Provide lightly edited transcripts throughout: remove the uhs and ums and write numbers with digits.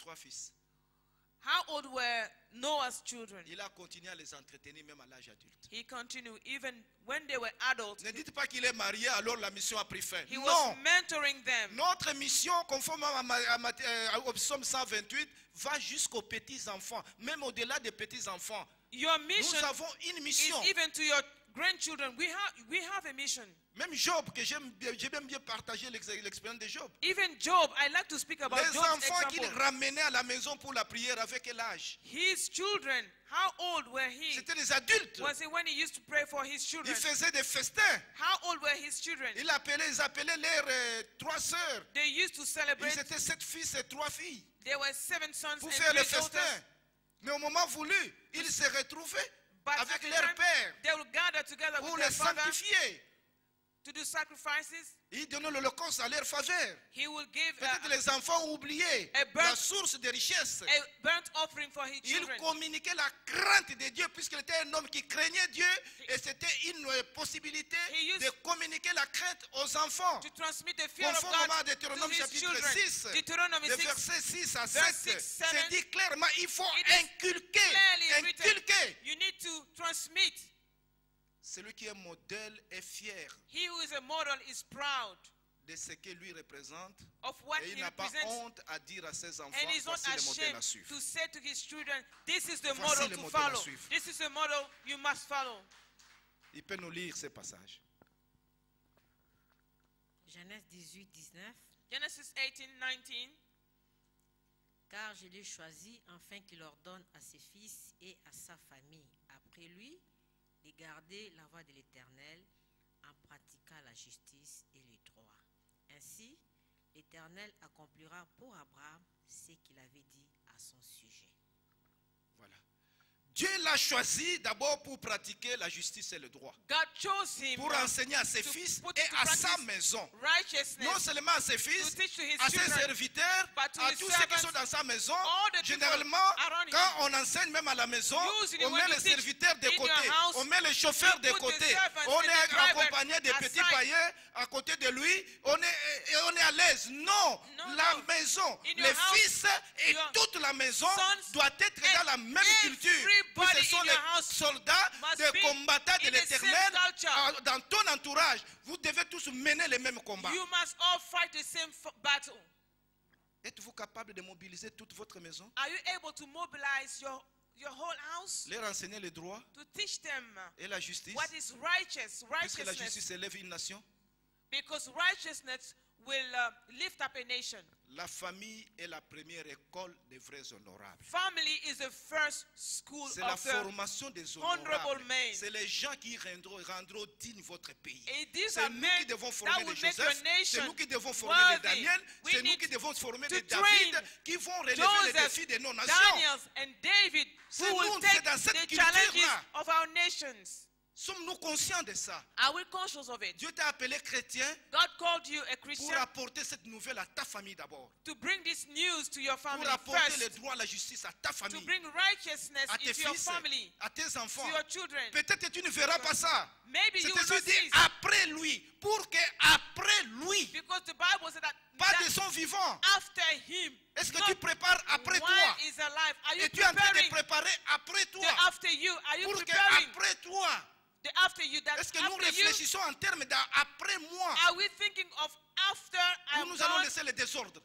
3 fils. How old were Noah's children? Il a continué à les entretenir même à l'âge adulte. He continued even when they were adults. Ne dites pas qu'il est marié, alors la mission a pris fin. He Non. was mentoring them. Notre mission, conformément au psaume 128, va jusqu'aux petits-enfants, même au-delà des petits-enfants. Your mission Nous avons une mission. is even to your grandchildren. We have a mission. Même Job, que j'ai bien partagé l'expérience de Job. Even Job, I like to speak about Les Job's enfants qu'il example. ramenait à la maison pour la prière, avec quel âge? His children, how old were he? C'était des adultes. Was it when he used to pray for his children? Il faisait des festins. How old were his children? Ils appelaient leurs 3 sœurs. They used to celebrate. Ils étaient 7 fils et 3 filles There were 7 sons pour and faire les 3 daughters. festins. Mais au moment voulu, ils se retrouvaient But at avec the leur time, père they will gather together pour with les their father sanctifier. to do sacrifices. Ils donnaient l'holocauste à leur faveur. He will give Peut-être les enfants ont oublié a burnt- la source de richesse. a burnt offering for his Il children. communiquait la crainte de Dieu puisqu'il était un homme qui craignait Dieu et c'était une possibilité He used- de communiquer la crainte aux enfants. To transmit the fear of Conformément à God to Deutéronome his chapitre children. 6, Deuteronomy de 6, versets 6 à verse 7, 6, c'est 7, dit clairement, il faut it is inculquer, clearly written. inculquer. You need to transmit. Celui qui est modèle est fier He who is a model is proud de ce que lui représente of what et il he n'a pas represents. honte à dire à ses enfants, And he's not voici le modèle à ashamed suivre. to say to his children, this is the Voici model le to modèle à follow. suivre. This is the model you must follow. Il peut nous lire ces passages. Genèse 18, 19. Genesis 18, 19. Car je l'ai choisi afin qu'il ordonne à ses fils et à sa famille, après lui, de garder la voie de l'Éternel en pratiquant la justice et le droit. Ainsi, l'Éternel accomplira pour Abraham ce qu'il avait dit à son sujet. Voilà. Dieu l'a choisi d'abord pour pratiquer la justice et le droit. God chose him Pour enseigner à ses to fils put et into à sa practice maison. righteousness. Non seulement à ses fils, to teach to his à ses children, serviteurs, but to à his tous ceux qui servants, sont dans sa maison. all the people Généralement, around him. quand on enseigne même à la maison, Usually on when met you les teach serviteurs de in your côté, house, on met les chauffeurs you de put the côté, servants on and est the driver accompagné des petits aside. païens à côté de lui, on est à l'aise. Non, No, la no. maison, In your les house, fils et your toute la maison sons doit être dans la même culture. Où everybody ce sont in les your house soldats must des be combattants de in the same l'éternel culture. dans ton entourage. Vous devez tous mener les mêmes combats. You must all fight the same battle. Êtes-vous capable de mobiliser toute votre maison? Are you able to mobilize your whole house Leur enseigner le droit to teach them et la justice? what is righteous, Puisque la righteousness? justice élève une nation. Because righteousness will lift up a nation. La famille est la première école des vrais honorables. Family is the first school C'est la of the formation des honorable honorables. men. C'est les gens qui rendront digne votre pays. And these C'est are nous men qui devons that former will les make your Joseph. C'est nation nous qui devons former les worthy. Daniel. We C'est nous need qui devons former to les David train qui vont relever les Joseph, défis de nos nations. Daniel, and David, C'est who will nous, take c'est dans cette the challenges culture-là. of our nations. Sommes-nous conscients de ça? Are we conscious of it? Dieu t'a appelé chrétien God called you a pour Christian apporter cette nouvelle à ta famille d'abord. to bring this news to your family Pour apporter le first. droit, la justice à ta To famille, bring righteousness à tes into your fils, family, à tes enfants. to your children. Peut-être que tu ne verras pas ça. Maybe you will C'est-à-dire not see it. après lui, pour que après lui, Because the Bible said that, pas de son vivant. after him, Est-ce que not tu prépares après while toi? is alive. Are you Et tu es en train de preparing préparer après the toi. after you? Are you Pour que preparing après toi, the after you? That est-ce que nous after you, réfléchissons en termes d'après moi? are we thinking of after I Ou am nous allons gone? laisser le désordre?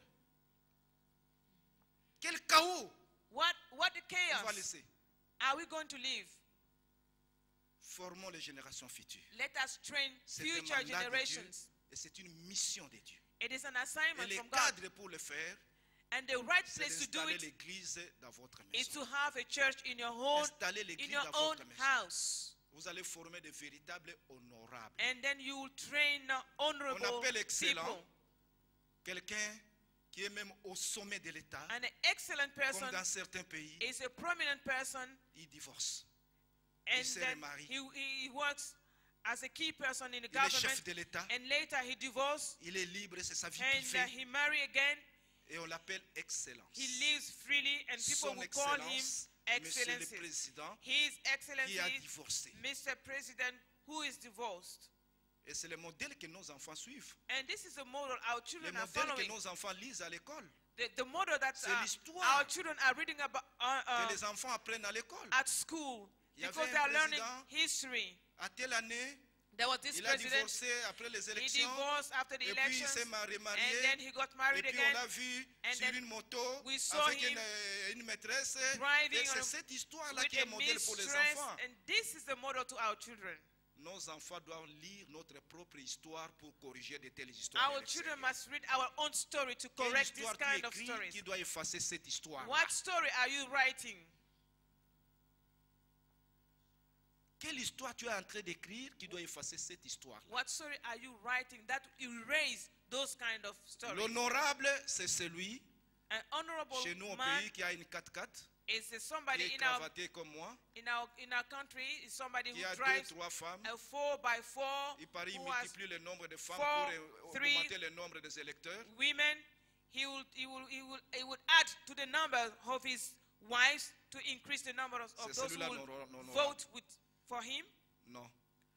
Quel chaos What on va chaos laisser? are we going to live? Formons les générations futures. Let us train C'est un future mandat de Dieu generations. et c'est une mission de Dieu. It is an Et assignment le from God. cadre pour le faire, And the right c'est place to do d'installer it l'église dans votre is to maison. have a church in your own, Installer in l'église your dans own votre maison. house. Vous allez former de véritables honorables. And then you will train On honorable appelle excellent people. quelqu'un qui est même au sommet de l'État, An excellent comme person dans certains pays, is a prominent person, il divorce. and se then remarie. he works as a key person in the Il est chef government, de l'État, and later he divorced, il est libre, c'est sa vie and privée, he marry again. et on l'appelle excellence. He lives freely, and people Son will call him excellence, Monsieur le Excellency. Président, His qui a Excellency, divorcé. Mr. President, who is divorced. Et c'est le modèle que nos enfants suivent. And this is the model our Le children are modèle que following. nos enfants lisent à l'école. The model that C'est l'histoire our children are reading about que les enfants apprennent à l'école. at school, Il y avait because un they are learning président history. À telle année, There was this il a president. divorcé après les He élections. divorced after the Et puis il elections, s'est and remarié. then he got Et married puis again. on l'a vu and sur then une moto we saw avec him une maîtresse. driving Et c'est on a- cette histoire-là with qui est a modèle pour les mistress, enfants. and this is the model to our children. Nos enfants doivent lire notre propre histoire pour corriger de telles histoires. Our children must read our own story to Quelle correct this histoire tu kind of écris stories. qui doit effacer cette histoire? What story are you writing? Quelle histoire tu es en train d'écrire qui doit effacer cette histoire? What story are you writing that erase those kind of stories? L'honorable, c'est celui An honorable chez nous au man pays qui a une 4x4, is qui somebody est in our cravaté comme moi, country, is somebody qui who a drives 2-3 femmes. a 4x4, Il paraît qu'il who has multiplie le nombre de femmes four, pour three augmenter le nombre des électeurs. women. He would add to the number of his wives to increase the number of C'est those who celui-là will non, vote for him. Non.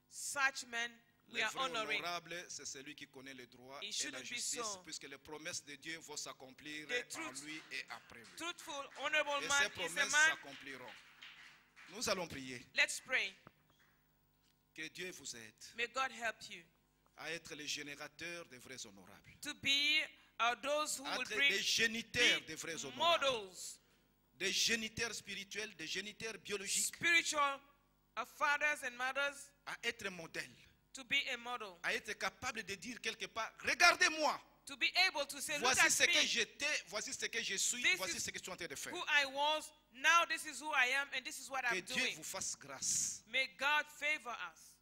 Such men we Le are vrai honoring. honorable, c'est celui qui connaît le droit It et shouldn't la be justice, so. puisque les promesses de Dieu vont s'accomplir The en truth- lui et après lui. Truthful, honorable Et man ces is a promesses man. s'accompliront. Nous allons prier. Let's pray. Que Dieu vous aide May God help you à être les générateurs des vrais honorables. to be those who À will être bring des géniteurs des vrais honorables. models, Des géniteurs spirituels, des géniteurs biologiques. spiritual fathers and mothers, À être modèle. to be a model, À être capable de dire quelque part, regardez-moi. to be able to say, look Voici at ce que me, j'étais, voici ce que je suis, This voici is ce que je suis en train de faire. who I was, now this is who I am, and this is what Que I'm Dieu doing. vous fasse grâce. May God favor us.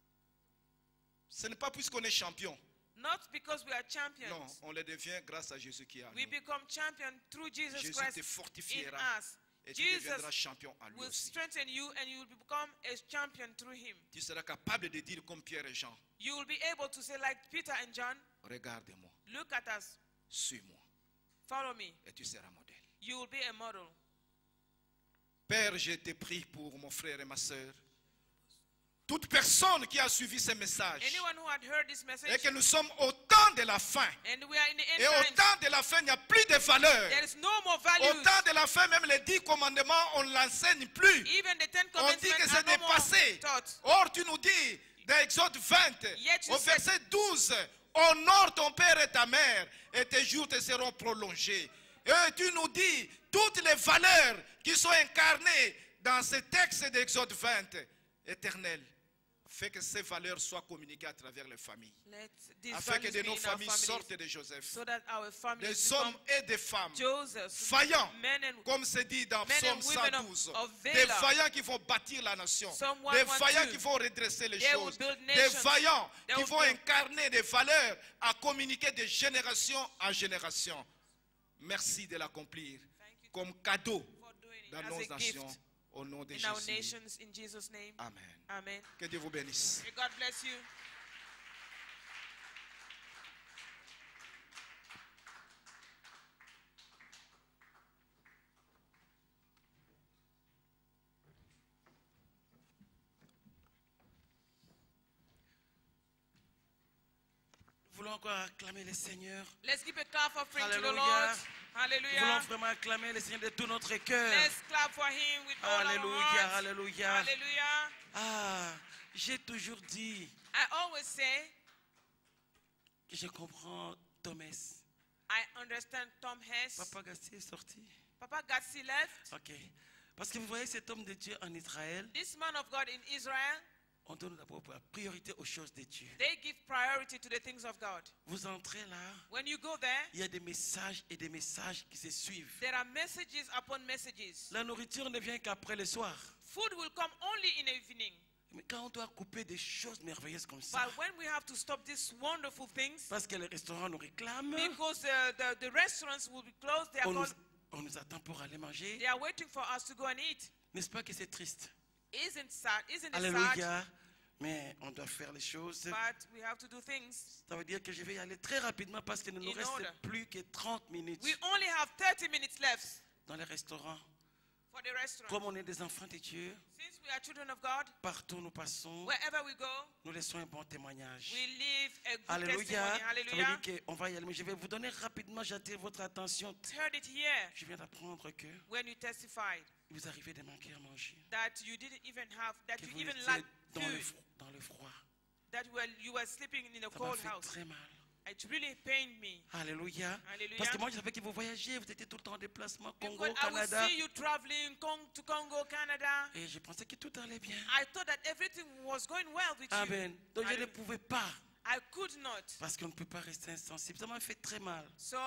Ce n'est pas puisqu'on est champion. Not because we are Non, champions. on le devient grâce à Jésus qui est en We nous. become champion through Jesus Jésus Christ te in fortifiera us. et tu Jesus deviendras champion à lui will aussi. strengthen you and you will become a champion through him. Tu seras capable de dire comme Pierre et Jean, You will be able to say like Peter and John, regarde-moi, look at us, suis-moi follow me. et tu seras modèle. You will be a model. Père, je te prie pour mon frère et ma soeur. Toute personne qui a suivi ce message Anyone who had heard this message, et que nous sommes au temps de la fin. and we are in the Et au end times, temps de la fin, il n'y a plus de valeur. there is no more Au values. temps de la fin, même les 10 commandements, on ne l'enseigne plus. Even the 10 On dit que commandments c'est are no more dépassé. taught. Or, tu nous dis, dans Exode 20, Yet you au said- verset 12, honore ton père et ta mère, et tes jours te seront prolongés. Et tu nous dis, toutes les valeurs qui sont incarnées dans ce texte d'Exode 20, éternel, fais que ces valeurs soient communiquées à travers les familles. Let these Afin que values de be nos in our familles families, sortent de Joseph. so that our families Des become hommes et des femmes Joseph, vaillants, men and comme c'est dit dans men Psaume and women 112, of des valor. vaillants qui vont bâtir la nation, Psalm des 112, vaillants qui vont redresser les they choses, will build des nations. vaillants They qui will vont build- incarner des valeurs à communiquer de génération en génération. Merci de l'accomplir Thank you comme cadeau for doing it dans as nos a gift nations, au nom de in our Jésus. nations, in Jesus' name. Amen. Amen. Que Dieu vous bénisse. May God bless you. Nous voulons encore acclamer le Seigneur. Let's give a clap offering to the Alléluia. Lord. Nous voulons Hallelujah. vraiment acclamer le Seigneur de tout notre cœur. Let's clap for him with all our Alléluia, hearts. alléluia. Hallelujah. Ah, j'ai toujours dit I always say, que je comprends Thomas. I understand Tom Hess. Papa Gassi est sorti. Papa Gatsi left. Ok. Parce que vous voyez cet homme de Dieu en Israël, This man of God in Israel, on donne d'abord la priorité aux choses de Dieu. they give priority to the things of God. Vous entrez là, When you go there, il y a des messages et des messages qui se suivent. there are messages upon messages. La nourriture ne vient qu'après le soir. Food will come only in the evening. Mais quand on doit couper des choses merveilleuses comme ça, But when we have to stop these wonderful things, parce que les restaurants nous réclament, because the restaurants will be closed, on nous attend pour aller manger. they are waiting for us to go and eat. N'est-ce pas que c'est triste? Isn't it sad? Alléluia. Mais on doit faire les choses. But we have to do things. Ça veut dire que je vais y aller très rapidement parce qu'il ne nous In reste order. plus que 30 minutes We only have 30 minutes left dans les restaurants. for the restaurant. Comme on est des enfants de Dieu, Since we are children of God, partout où nous passons, wherever we go, nous laissons un bon témoignage. we live a good Alléluia. testimony. Ça veut Hallelujah. dire qu'on va y aller. Mais je vais vous donner rapidement, j'attire votre attention. Heard it here Je viens d'apprendre que when you testified vous arrivez de manquer à manger. that you didn't even have, that Que you vous even étiez lacked dans le, food, dans le froid. that you were sleeping in a Ça m'a cold fait house. très mal. It really pained me. Alléluia. Hallelujah. Parce que moi, je savais que vous voyagez, vous étiez tout le temps en déplacement, Congo, Because I would Canada. see you traveling to Congo, Canada. Et je pensais que tout allait bien. I thought that everything was going well with you. Amen. Donc je ne Hallelujah. pouvais pas. I could not. Parce qu'on ne peut pas rester insensible. Ça m'a fait très mal. So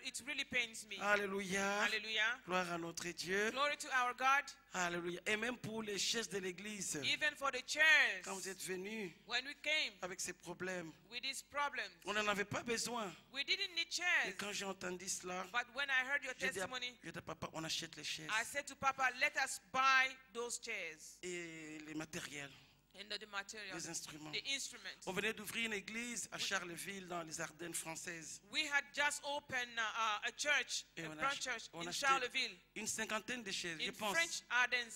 it really pains me. Alléluia. Hallelujah. Gloire à notre Dieu. Glory to our God. Alléluia. Et même pour les chaises de l'église. Even for the chairs. Quand vous êtes venus When we came avec ces problèmes, with these problems, on n'en avait pas besoin. we didn't need Et chairs. quand j'ai entendu cela, But when I heard your j'ai dit testimony, à papa, on achète les chaises I said to Papa, let us buy those chairs et les matériels, and the materials, les instruments. the instruments. On venait d'ouvrir une église à Charleville, dans les Ardennes françaises. We had just opened a church, Et a on a, branch church on a in acheté Charleville, une cinquantaine de chaises, je in pense. French Ardennes.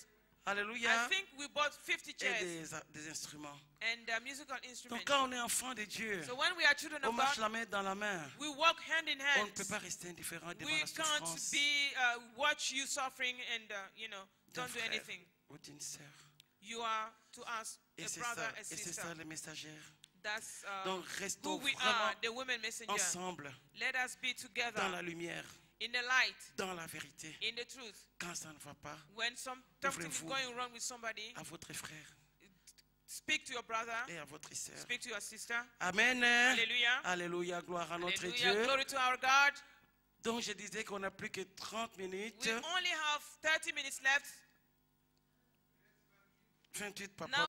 I Alléluia. think we bought 50 Et chairs des instruments. and musical Donc instruments. quand on est enfant de Dieu, So when we are children on of marche God, la main dans la main. we walk hand in On hand. ne peut pas rester indifférent devant We la can't souffrance be watch you suffering and d'un don't do frère anything. ou d'une sœur. You are to us Et a c'est brother, ça, a et c'est sister. ça les messagères. That's Donc who restons we vraiment are, the women messenger. ensemble, Let us be dans together la lumière, in the light, dans la vérité. in the truth. Quand ça ne va pas, When something is Ouvrez-vous. going wrong with somebody, à votre frère speak to your brother, et à votre sœur. speak to your sister. Amen. Hallelujah. Alléluia, gloire à notre Hallelujah. Dieu. Glory to our God. Donc je disais qu'on n'a plus que 30 minutes. We only have 30 minutes left. 28, papa. Now